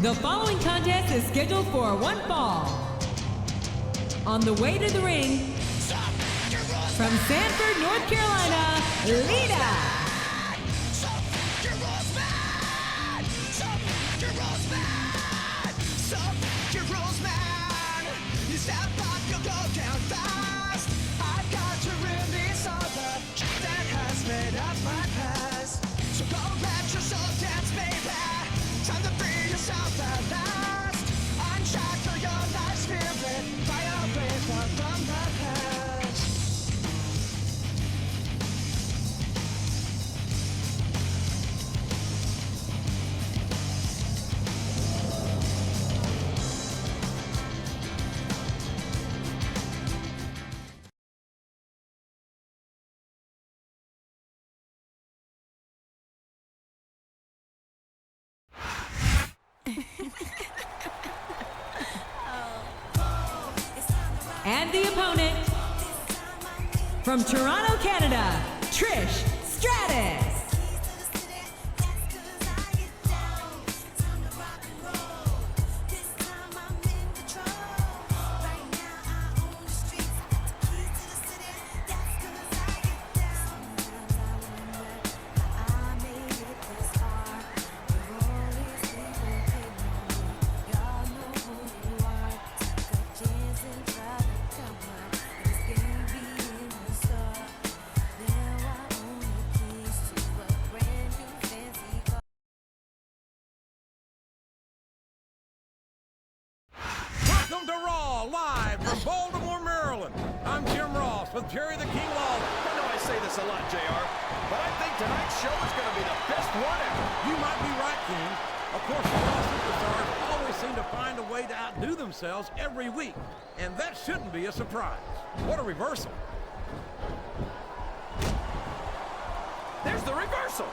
The following contest is scheduled for one fall. On the way to the ring, from Sanford, North Carolina, Lita. And the opponent, from Toronto, Canada, Trish Stratus. Welcome to Raw, live from Baltimore, Maryland. I'm Jim Ross with Jerry the King Lawler. I know I say this a lot, JR, but I think tonight's show is going to be the best one ever. You might be right, King. Of course, the Raw superstars always seem to find a way to outdo themselves every week, and that shouldn't be a surprise. What a reversal. There's the reversal.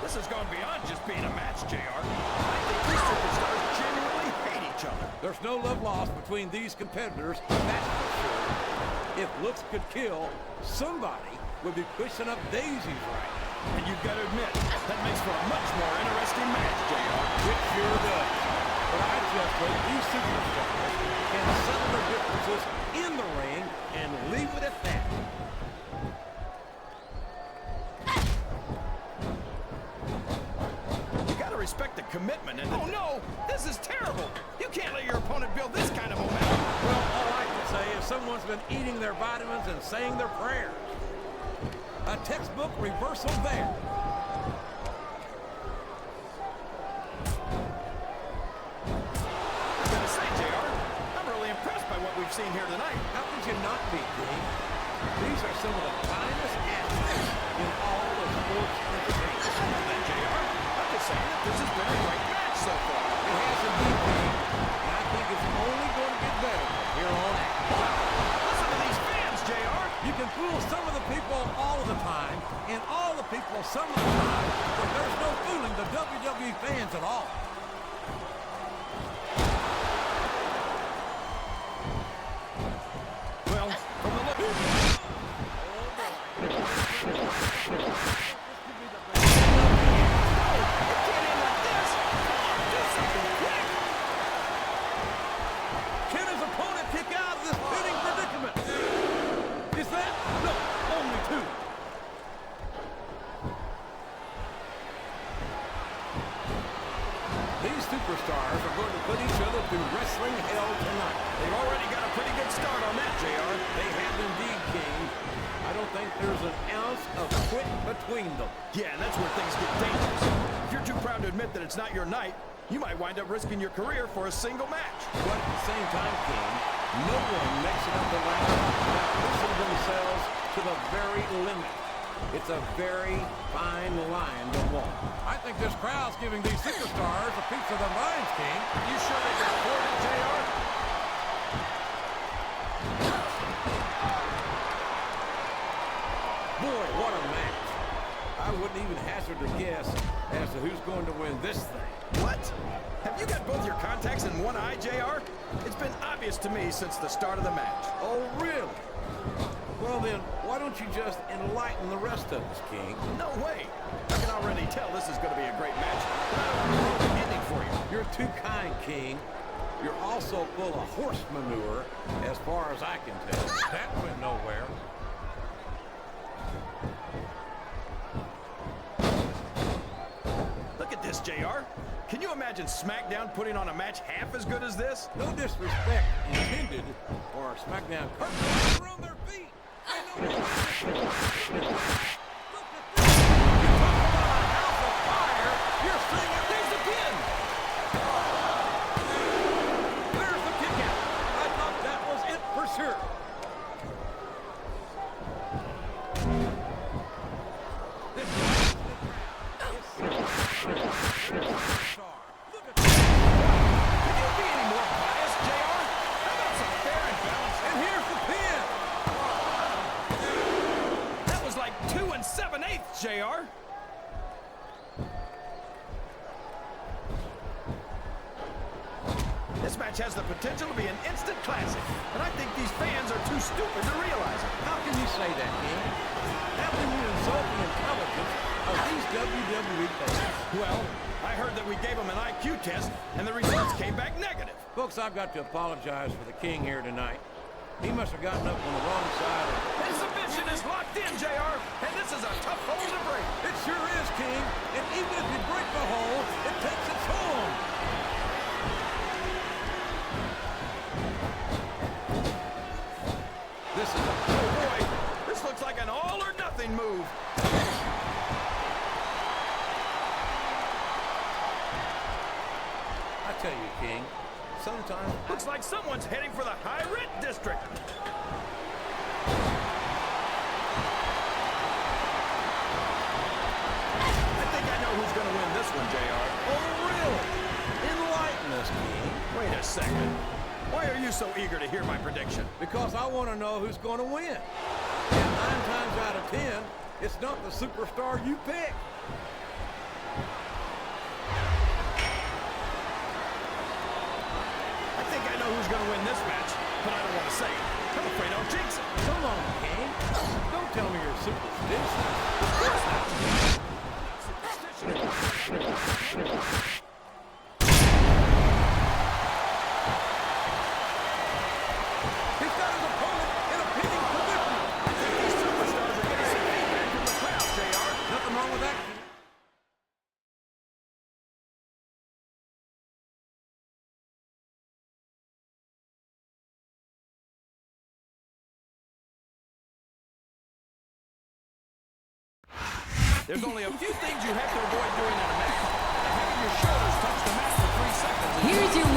This has gone beyond just being a match, JR. I think these superstars genuinely hate each other. There's no love lost between these competitors, that's for sure. If looks could kill, somebody would be pushing up daisies right now. And you've got to admit, that makes for a much more interesting match, JR. It sure does. But I just hope these superstars can settle their differences in the ring and leave it at that. Respect the commitment and oh no, this is terrible. You can't let your opponent build this kind of momentum. Well, all I can say is someone's been eating their vitamins and saying their prayers. A textbook reversal there. I gotta say, JR, I'm really impressed by what we've seen here tonight. How could you not be, King? These are some of the finest athletes in all of sports entertainment. JR, saying that this has been a great match so far. It has indeed been, and I think it's only going to get better from here on out. Listen to these fans, JR. You can fool some of the people all of the time, and all the people some of the time, but there's no fooling the WWE fans at all. Well, from the look... Superstars are going to put each other through wrestling hell tonight. They've already got a pretty good start on that, JR. They have indeed, King. I don't think there's an ounce of quit between them. Yeah, and that's where things get dangerous. If you're too proud to admit that it's not your night, you might wind up risking your career for a single match. But at the same time, King, no one makes it up the ladder without pushing themselves to the very limit. It's a very fine line to walk. I think this crowd's giving these superstars a piece of their minds, King. You sure they can afford it, JR? Boy, what a match. I wouldn't even hazard a guess as to who's going to win this thing. What? Have you got both your contacts in one eye, JR? It's been obvious to me since the start of the match. Oh, really? Well then, why don't you just enlighten the rest of us, King? No way. I can already tell this is going to be a great match. But I don't want to ruin the ending for you. You're too kind, King. You're also full of horse manure, as far as I can tell. That went nowhere. Look at this, JR. Can you imagine Smackdown putting on a match half as good as this? No disrespect intended for our Smackdown curtains are on their feet. They know what Look at this. You talk about a house of fire. You're seeing it. There's the pin. There's the kick out. I thought that was it for sure. This is Can you be any more biased, JR? How about some fair and balanced? and here's the pin. That was like 2 7/8, JR. This match has the potential to be an instant classic, and I think these fans are too stupid to realize it. How can you say that, King? How can you insult the intelligence of these WWE fans? Well, I heard that we gave them an IQ test, and the results came back negative. Folks, I've got to apologize for the King here tonight. He must have gotten up on the wrong side of... His submission is locked in, JR, and this is a tough hole to break. It sure is, King. And even if you break the hole, it takes its toll. This is a... Oh, boy. This looks like an all-or-nothing move. I tell you, King, sometimes... Looks like someone's heading for the high-rent district. I think I know who's going to win this one, JR. Oh, really? Enlighten us, King. Wait a second. Why are you so eager to hear my prediction? Because I want to know who's going to win. And 9 times out of 10, it's not the superstar you pick. I think I know who's going to win this match, but I don't want to say it. I'm afraid I'll jinx it. Come on, King. Don't tell me you're superstitious. Of course not. He's got his opponent in a pinning position. I think these superstars are getting some feedback from the crowd, JR. Nothing wrong with that. There's only a few things you have to avoid doing in a match. Having your shoulders touch the mat for 3 seconds. Here's your